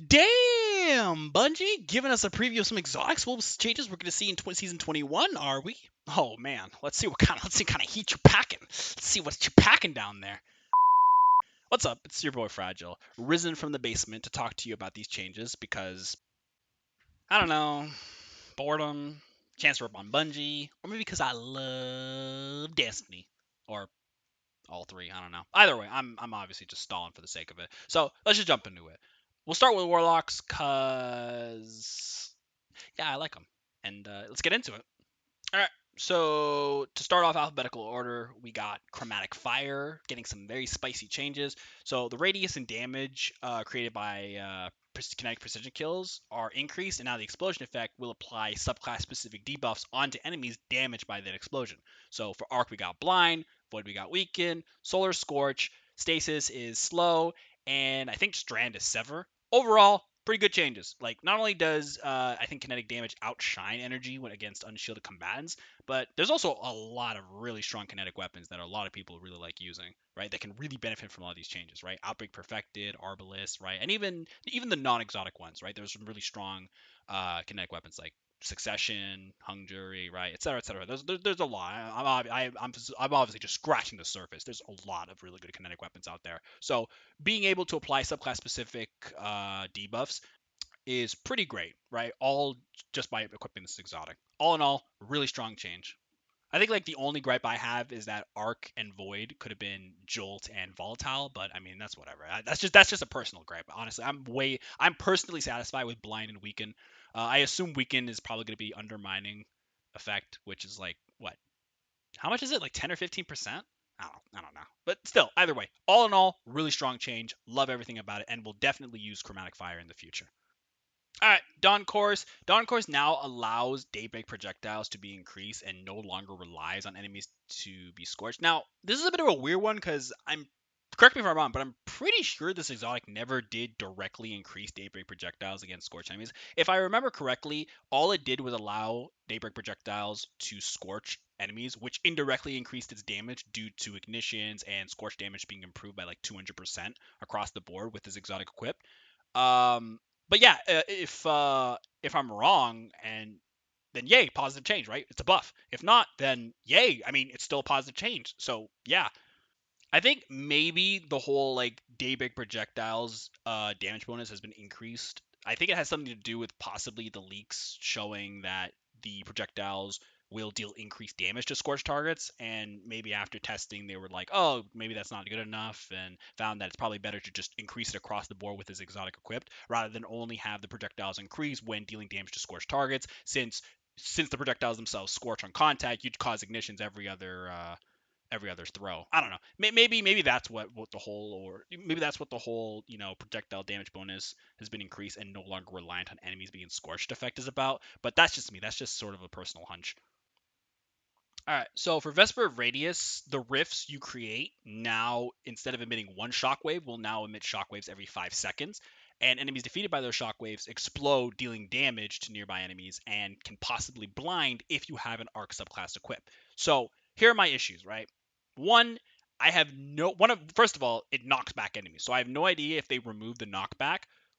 Damn, Bungie giving us a preview of some exotics. What changes we're going to see in season 21? Are we? Oh man, let's see what kind of heat you're packing. Let's see what you're packing down there. What's up? It's your boy Fragile, risen from the basement to talk to you about these changes because I don't know, boredom, chance to rip on Bungie, or maybe because I love Destiny, or all three. I don't know. Either way, I'm obviously just stalling for the sake of it. So let's just jump into it. We'll start with Warlocks, cause yeah, I like them, and let's get into it. All right. So to start off alphabetical order, we got Chromatic Fire getting some very spicy changes. So the radius and damage created by kinetic precision kills are increased, and now the explosion effect will apply subclass specific debuffs onto enemies damaged by that explosion. So for Arc we got Blind, Void we got Weaken, Solar Scorch, Stasis is Slow, and I think Strand is Sever. Overall, pretty good changes. Like, not only does I think kinetic damage outshine energy when against unshielded combatants, but there's also a lot of really strong kinetic weapons that a lot of people really like using, right? That can really benefit from a lot of these changes, right? Outbreak Perfected, Arbalest, right? And even the non-exotic ones, right? There's some really strong kinetic weapons like Succession, Hung Jury, right, et cetera, et cetera. There's a lot. I'm obviously just scratching the surface. There's a lot of really good kinetic weapons out there. So being able to apply subclass specific debuffs is pretty great, right? All just by equipping this exotic. All in all, really strong change. I think like the only gripe I have is that Arc and Void could have been Jolt and Volatile, but I mean that's whatever. That's just a personal gripe. Honestly, I'm personally satisfied with Blind and Weaken. I assume Weaken is probably going to be undermining effect, which is like what? How much is it? Like 10 or 15%? I don't know. But still, either way, all in all, really strong change. Love everything about it, and will definitely use Chromatic Fire in the future. All right, Dawn Course. Dawn Course now allows Daybreak projectiles to be increased and no longer relies on enemies to be scorched. Now, this is a bit of a weird one because correct me if I'm wrong, but I'm pretty sure this exotic never did directly increase Daybreak projectiles against scorched enemies. If I remember correctly, all it did was allow Daybreak projectiles to scorch enemies, which indirectly increased its damage due to ignitions and scorch damage being improved by like 200% across the board with this exotic equipped. Um, but yeah, if I'm wrong, and then yay, positive change, right? It's a buff. If not, then yay. I mean, it's still a positive change. So yeah, I think maybe the whole like daybreak projectiles damage bonus has been increased. I think it has something to do with possibly the leaks showing that the projectiles will deal increased damage to scorched targets, and maybe after testing they were like, oh, maybe that's not good enough, and found that it's probably better to just increase it across the board with this exotic equipped rather than only have the projectiles increase when dealing damage to scorched targets, since the projectiles themselves scorch on contact, you'd cause ignitions every other throw. I don't know. Maybe that's what the whole, or maybe that's what the whole projectile damage bonus has been increased and no longer reliant on enemies being scorched effect is about. But that's just me. That's just sort of a personal hunch. All right. So for Vesper Radius, the rifts you create now, instead of emitting one shockwave, will now emit shockwaves every 5 seconds. And enemies defeated by those shockwaves explode, dealing damage to nearby enemies, and can possibly blind if you have an arc subclass equipped. So here are my issues, right? One, I have no one of first of all, it knocks back enemies. So I have no idea if they remove the knockback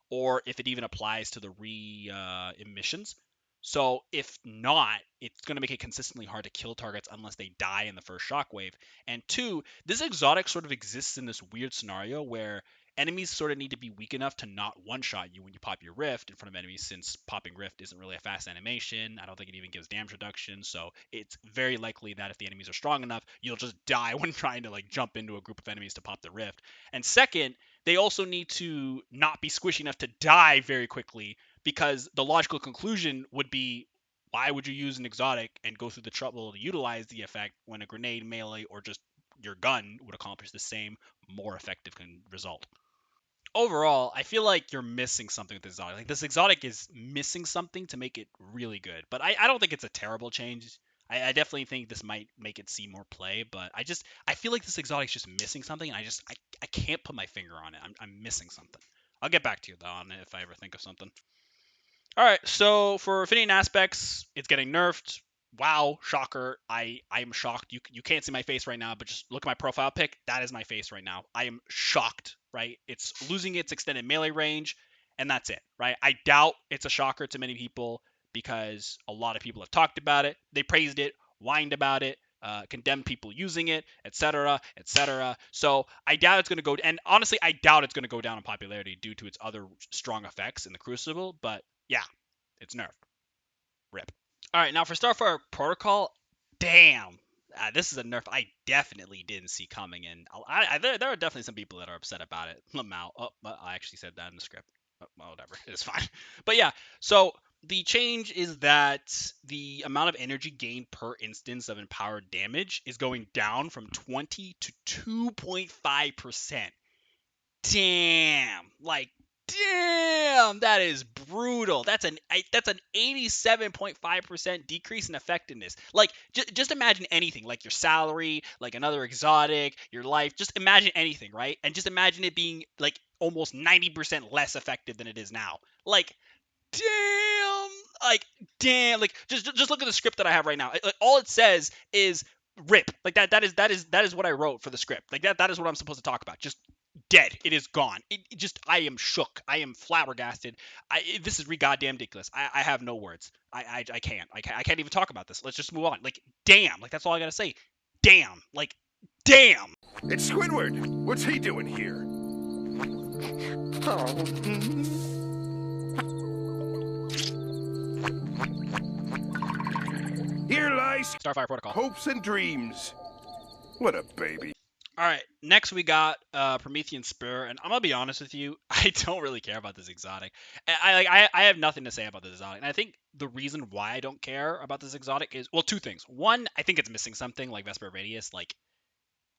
or if it even applies to the re emissions. So if not, it's going to make it consistently hard to kill targets unless they die in the first shockwave. And two, this exotic sort of exists in this weird scenario where enemies sort of need to be weak enough to not one-shot you when you pop your rift in front of enemies, since popping rift isn't really a fast animation. I don't think it even gives damage reduction, so it's very likely that if the enemies are strong enough, you'll just die when trying to like jump into a group of enemies to pop the rift. And second, they also need to not be squishy enough to die very quickly, because the logical conclusion would be, why would you use an exotic and go through the trouble to utilize the effect when a grenade, melee, or just your gun would accomplish the same, more effective result? Overall, I feel like you're missing something with this exotic. Like, this exotic is missing something to make it really good. But I don't think it's a terrible change. I definitely think this might make it see more play, but I feel like this exotic is just missing something, and I can't put my finger on it. I'm missing something. I'll get back to you though on it if I ever think of something. All right, so for Affinity aspects, it's getting nerfed. Wow, shocker! I'm shocked. You can't see my face right now, but just look at my profile pic. That is my face right now. I am shocked. Right, it's losing its extended melee range, and that's it, right? I doubt it's a shocker to many people because a lot of people have talked about it. They praised it, whined about it, condemned people using it, etc., etc. So I doubt it's going to go. And honestly, I doubt it's going to go down in popularity due to its other strong effects in the Crucible. But yeah, it's nerfed. Rip. All right, now for Starfire Protocol, damn, this is a nerf I definitely didn't see coming. And there are definitely some people that are upset about it. Lamau. Oh, I actually said that in the script. Well, whatever, it's fine. But yeah, so the change is that the amount of energy gained per instance of empowered damage is going down from 20 to 2.5%. Damn, like damn, that is brutal. That's an 87.5% decrease in effectiveness. Like just imagine anything, like your salary, like another exotic, your life. Just imagine anything, right? And just imagine it being like almost 90% less effective than it is now. Like damn, like damn, like just look at the script that I have right now. Like, all it says is rip. Like that is what I wrote for the script. Like that is what I'm supposed to talk about. Just dead. It is gone. It just I am shook. I am flabbergasted. This is goddamn ridiculous. I have no words. I can't. I can't even talk about this. Let's just move on. Like damn. Like that's all I gotta say. Damn. Like damn. It's Squidward. What's he doing here? Here lies Starfire Protocol. hopes and dreams. What a baby. All right, next we got Promethean Spur, and I'm gonna be honest with you, I don't really care about this exotic. I have nothing to say about this exotic, and I think the reason why I don't care about this exotic is well, two things. One, I think it's missing something like Vesper Radius. Like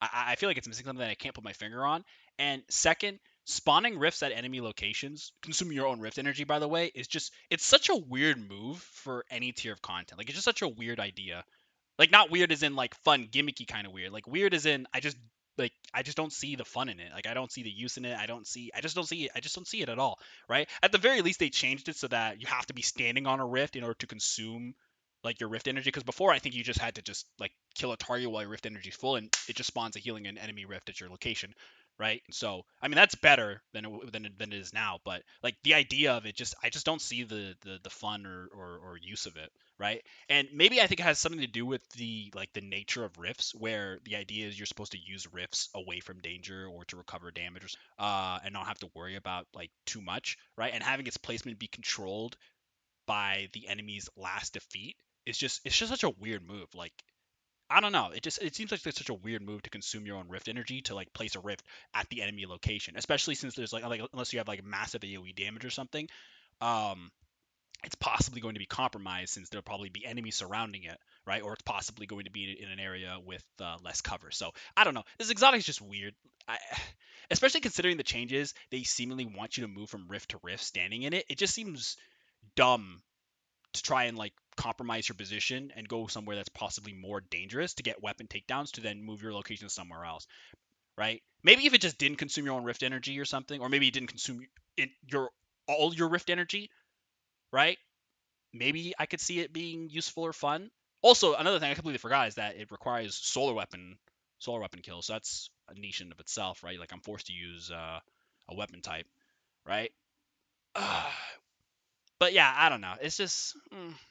I feel like it's missing something that I can't put my finger on. And second, spawning rifts at enemy locations, consuming your own rift energy, by the way, is just it's such a weird move for any tier of content. Like it's just such a weird idea. Like not weird as in like fun, gimmicky kind of weird. Like weird as in I just don't see the fun in it. Like I don't see the use in it. I just don't see it. I just don't see it at all. Right? At the very least they changed it so that you have to be standing on a rift in order to consume like your rift energy because before I think you just had to just like kill a target while your rift energy is full and it just spawns a healing an enemy rift at your location, right? So I mean that's better than it is now, but like the idea of it just I just don't see the fun or use of it, right? And maybe I think it has something to do with the like the nature of rifts, where the idea is you're supposed to use rifts away from danger or to recover damage, and not have to worry about like too much, right? And having its placement be controlled by the enemy's last defeat is just it's just such a weird move. Like I don't know. It seems like it's such a weird move to consume your own rift energy to like place a rift at the enemy location, especially since there's like unless you have like massive AoE damage or something. Um, it's possibly going to be compromised since there'll probably be enemies surrounding it, right? Or it's possibly going to be in an area with less cover. So I don't know. This exotic is just weird. Especially considering the changes, they seemingly want you to move from rift to rift standing in it. It just seems dumb to try and like compromise your position and go somewhere that's possibly more dangerous to get weapon takedowns to then move your location somewhere else, right? Maybe if it just didn't consume your own rift energy or something, or maybe it didn't consume your all your rift energy, right? Maybe I could see it being useful or fun. Also, another thing I completely forgot is that it requires solar weapon kills. So that's a niche in of itself, right? Like I'm forced to use a weapon type, right? But yeah, I don't know. It's just,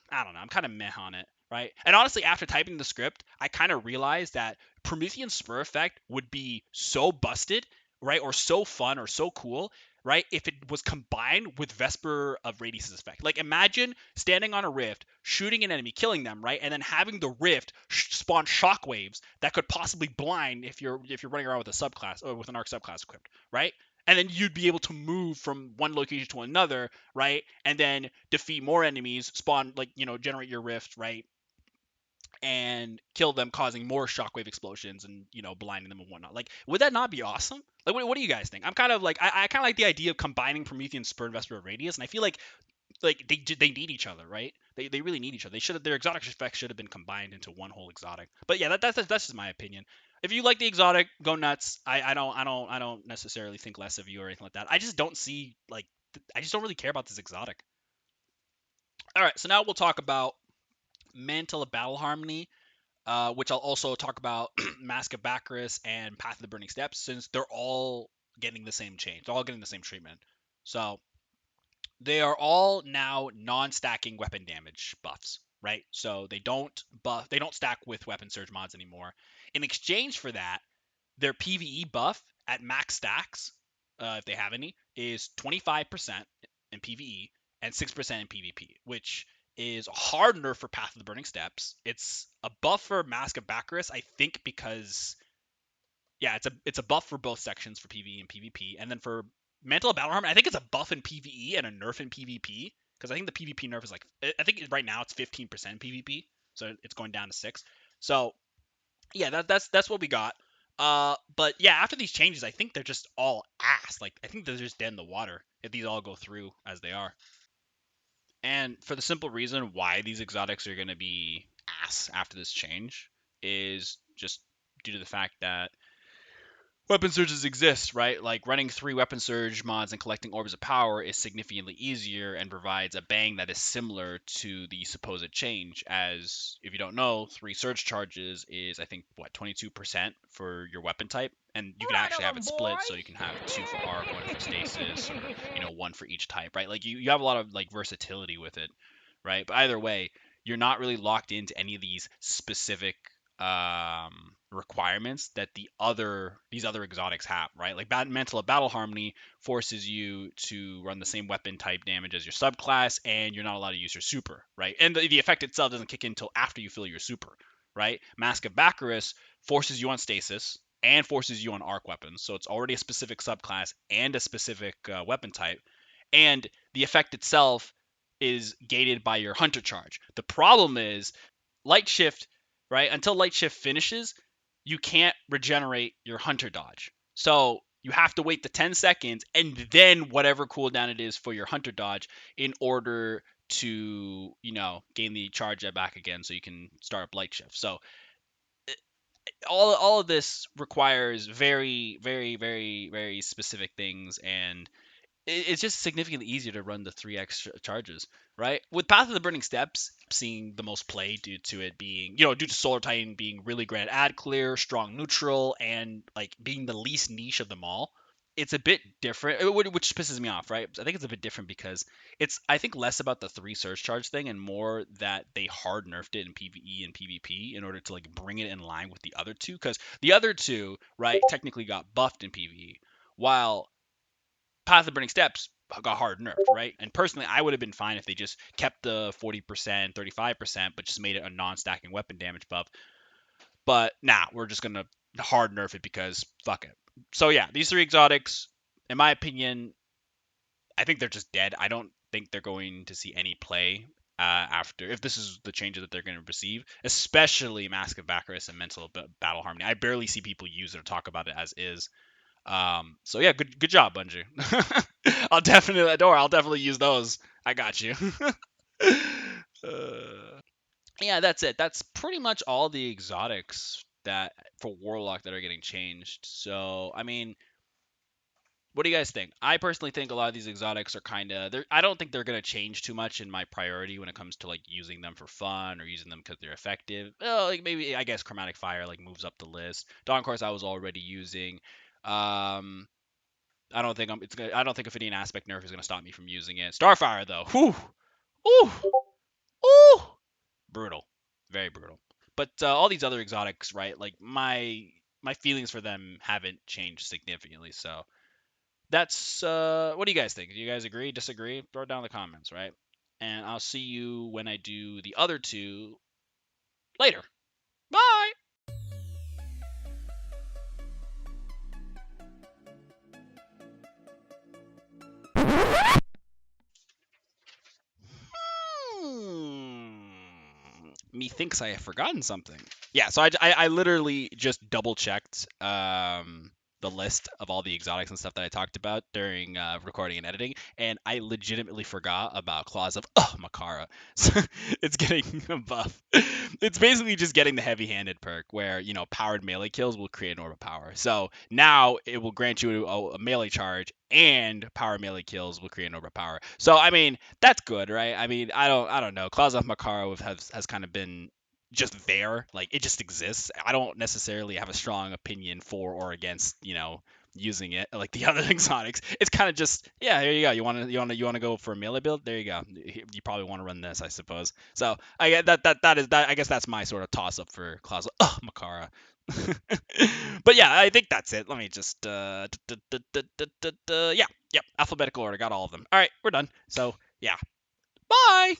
I don't know. I'm kind of meh on it, right? And honestly, after typing the script, I kind of realized that Promethean Spur Effect would be so busted, right? Or so fun or so cool, right? If it was combined with Vesper of Radius's effect. Like imagine standing on a rift, shooting an enemy, killing them, right? And then having the rift spawn shockwaves that could possibly blind if you're running around with a subclass or with an arc subclass equipped, right? And then you'd be able to move from one location to another, right? And then defeat more enemies, spawn like generate your rift, right? And kill them, causing more shockwave explosions and blinding them and whatnot. Like, would that not be awesome? Like, what do you guys think? I'm kind of like I kind of like the idea of combining Promethean Spur and Vesper Radius, and I feel like they need each other, right? They really need each other. They should have their exotic effects should have been combined into one whole exotic. But yeah, that's just my opinion. If you like the exotic, go nuts. I don't necessarily think less of you or anything like that. I just don't see like I just don't really care about this exotic. All right, so now we'll talk about Mantle of Battle Harmony, which I'll also talk about Mask of Bacchus and Path of the Burning Steps, since they're all getting the same change. They're all getting the same treatment. So They are all now non-stacking weapon damage buffs, right? So they don't stack with weapon surge mods anymore. In exchange for that, their PvE buff at max stacks, if they have any, is 25% in PvE and 6% in PvP, which is a hard nerf for Path of the Burning Steps. It's a buff for Mask of Baccharis, I think, because yeah, it's a buff for both sections for PvE and PvP, and then for Mantle of Battle Harmony, I think it's a buff in PvE and a nerf in PvP, because I think the PvP nerf is like I think right now it's 15% PvP, so it's going down to 6. So yeah, that's what we got. But yeah, after these changes, I think they're just all ass. Like I think they're just dead in the water if these all go through as they are. And for the simple reason why these exotics are going to be ass after this change is just due to the fact that weapon surges exist, right? Like running 3 weapon surge mods and collecting orbs of power is significantly easier and provides a bang that is similar to the supposed change. As if you don't know, 3 surge charges is I think what 22% for your weapon type, and you can actually have it split, so you can have 2 for arc, 1 for stasis, or 1 for each type, right? Like you have a lot of like versatility with it, right? But either way, you're not really locked into any of these specific requirements that these other exotics have, right? Like Mantle of Battle Harmony forces you to run the same weapon type damage as your subclass, and you're not allowed to use your super, right? And the effect itself doesn't kick in until after you fill your super, right? Mask of Baccharis forces you on stasis and forces you on arc weapons, so it's already a specific subclass and a specific weapon type, and the effect itself is gated by your hunter charge. The problem is light shift, right? Until light shift finishes, you can't regenerate your hunter dodge. So you have to wait the 10 seconds and then whatever cooldown it is for your hunter dodge in order to, gain the charge back again so you can start up light shift. So all of this requires very, very, very, very specific things, and it's just significantly easier to run the 3x charges, right? With Path of the Burning Steps seeing the most play due to it being, due to Solar Titan being really great at ad clear, strong neutral, and like being the least niche of them all, it's a bit different, which pisses me off, right? I think it's a bit different because it's, I think, less about the 3 surge charge thing and more that they hard nerfed it in PvE and PvP in order to like bring it in line with the other two, because the other two, right, technically got buffed in PvE, while Path of the Burning Steps got hard nerfed, right? And personally, I would have been fine if they just kept the 40%, 35%, but just made it a non-stacking weapon damage buff. But nah, we're just gonna hard nerf it because fuck it. So yeah, these 3 exotics, in my opinion, I think they're just dead. I don't think they're going to see any play after, if this is the changes that they're going to receive, especially Mask of Baccharis and Mental Battle Harmony. I barely see people use it or talk about it as is. So yeah, good job, Bungie. I'll definitely use those. I got you. Yeah, that's it. That's pretty much all the exotics that for Warlock that are getting changed. So I mean, what do you guys think? I personally think a lot of these exotics are kind of. I don't think they're gonna change too much in my priority when it comes to like using them for fun or using them because they're effective. Well, like maybe I guess Chromatic Fire like moves up the list. Dawn Course I was already using. Um, I don't think I don't think Ophidian Aspect nerf is gonna stop me from using it. Starfire though, whew, whew, whew, brutal, very brutal. But all these other exotics, right? Like my feelings for them haven't changed significantly. So that's what do you guys think? Do you guys agree? Disagree? Throw it down in the comments, right? And I'll see you when I do the other 2 later. Bye. Hmm. Methinks I have forgotten something. Yeah, so I literally just double checked the list of all the exotics and stuff that I talked about during recording and editing, and I legitimately forgot about Claws of Makara. So it's getting a buff. It's basically just getting the heavy-handed perk where, powered melee kills will create an orb of power. So now it will grant you a melee charge, and power melee kills will create an orb of power. So I mean, that's good, right? I mean, I don't know. Claws of Makara has kind of been just there, like it just exists. I don't necessarily have a strong opinion for or against, using it like the other exotics. It's kind of just, yeah, here you go. You want to go for a melee build? There you go. You probably want to run this, I suppose. So I get that. I guess that's my sort of toss up for Claus. Ugh, Makara. But yeah, I think that's it. Let me just yeah, yep, alphabetical order. Got all of them. All right, we're done. So yeah, bye.